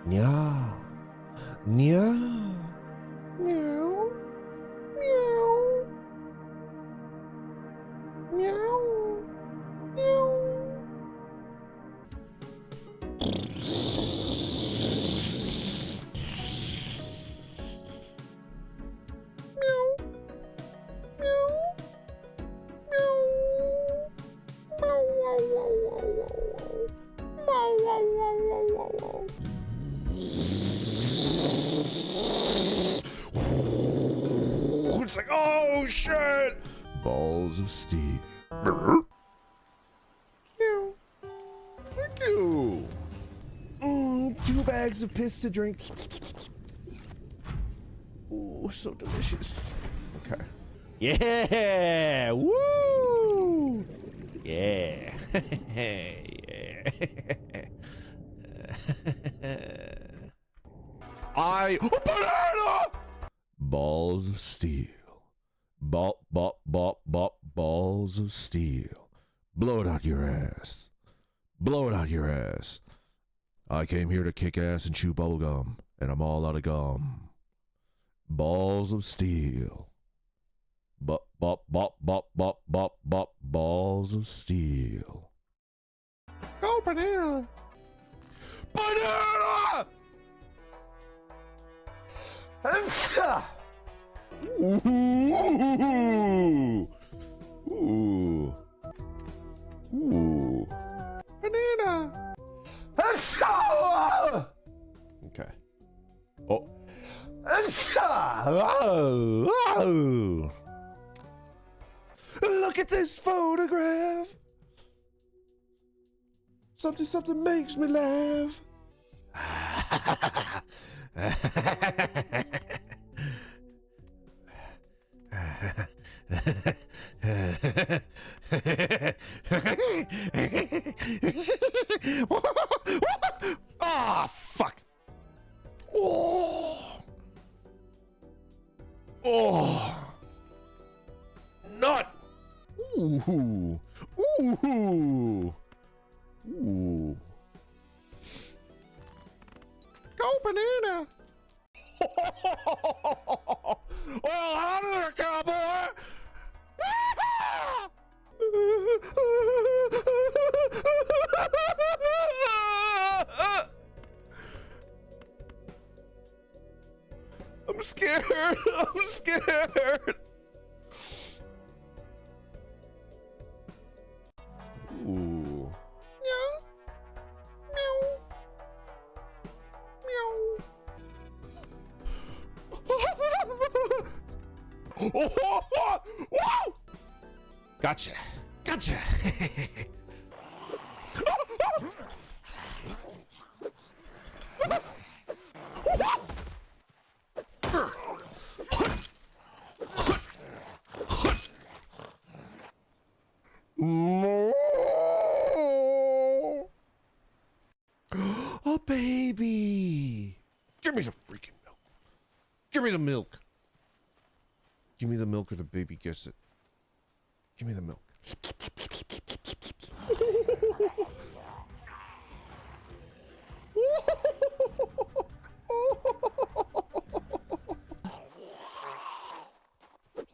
Meow. Meow. Meow. Meow. Meow. Meow. It's like, oh shit! Balls of steel. Meow. Thank you. 2 bags of piss to drink. Ooh, so delicious. Okay. Yeah! Woo! Yeah. Yeah. Banana! Balls of steel. Balls of steel. Blow it out your ass. Blow it out your ass. I came here to kick ass and chew bubble gum, and I'm all out of gum. Balls of steel. Balls of steel. Go banana! Banana! Ooh. Ooh. Ooh. Banana! Okay. Oh. Look at this photograph. Something makes me laugh. Ah, fuck. Oh. Oh. Nut. Ooh. Ooh. Ooh. Go banana. Well, hi there, cowboy. I'm scared. I'm scared. Ooh. Meow. Meow. Meow. Whoa! Gotcha. Gotcha. A baby. Give me some freaking milk. Give me the milk. Give me the milk or the baby gets it. Give me the milk.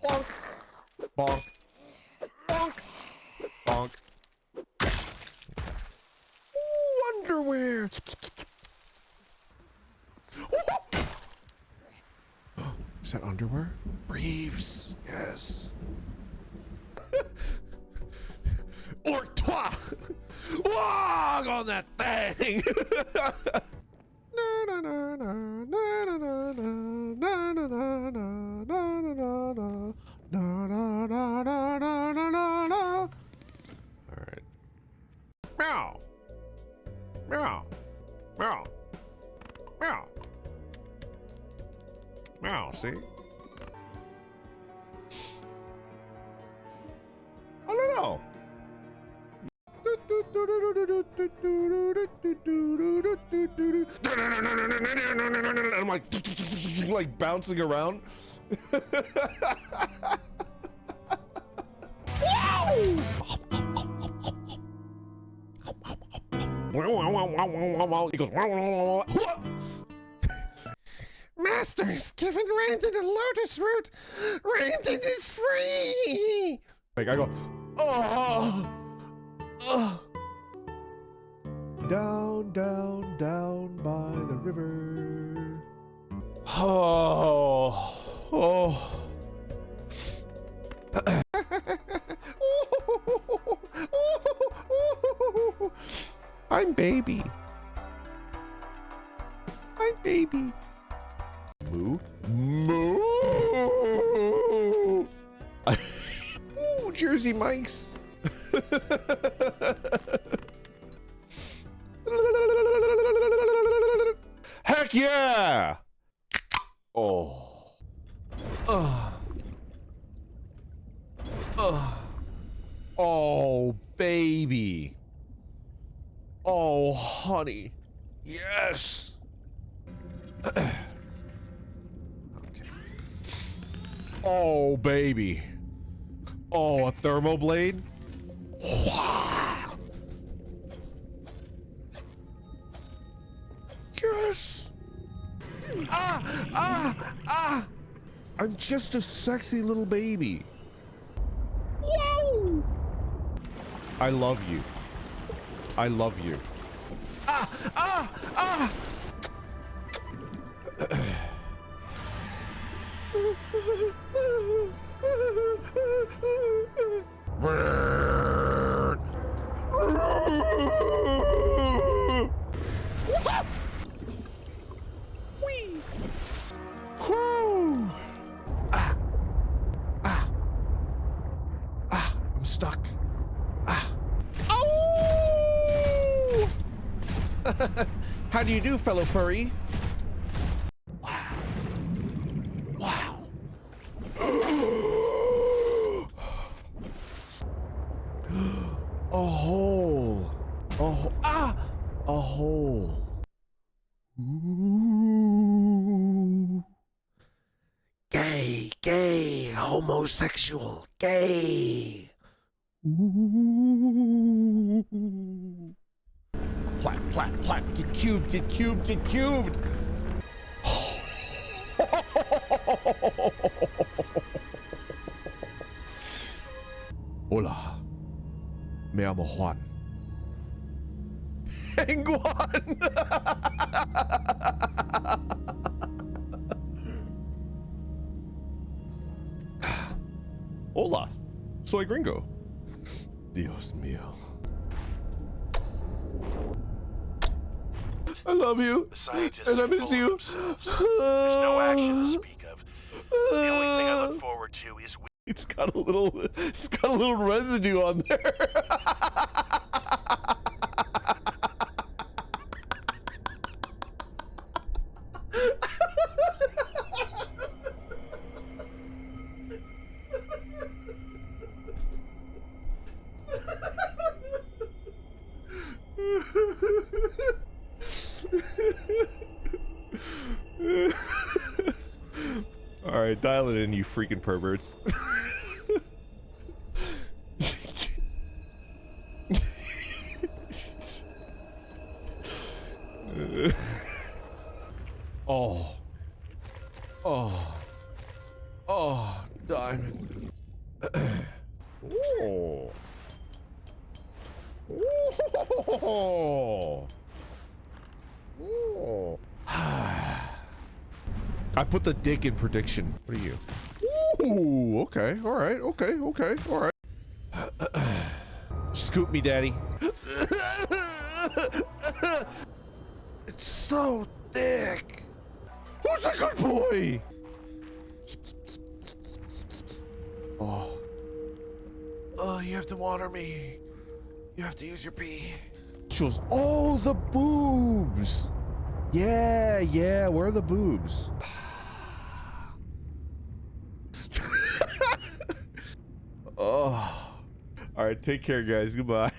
Bonk. Bonk. Bonk. Bonk. Ooh, underwear. Is that underwear? Briefs. Yes. Or toi. Walk on that thing. All right. Meow. Meow. Meow. Meow. Meow, see? I don't know. I'm like bouncing around. He goes, Master's given Randon a lotus root. Randon is free. Like I go, down, down, down by the river. I'm baby. I'm baby. Moo. Moo. Ooh, Jersey Mike's. Heck yeah! Oh. Oh, baby. Oh, honey. Yes. Okay. Oh, baby. Oh, a thermal blade? Yes. I'm just a sexy little baby. Whoa. I love you. I love you. I'm stuck. Ow! How do you do, fellow furry? Wow. Wow. A hole. A hole. Ooh. Gay, homosexual, gay. Ooh. Plat, plat, plat, get cubed, get cubed, get cubed. Hola, me llamo Juan. Penguin. Hola, soy gringo. Dios mío. I love you, and I miss you. There's no action to speak of. The only thing I look forward to is It's got a little residue on there. All right, dial it in, you freaking perverts. Oh, diamond. Oh. Oh. Oh. I put the dick in prediction. What are you? Ooh, okay, all right, okay, all right. Scoop me, daddy. It's so thick. Who's a good boy? Oh, you have to water me. You have to use your pee. Shows all the boobs. Yeah, where are the boobs? Oh. All right, take care, guys. Goodbye.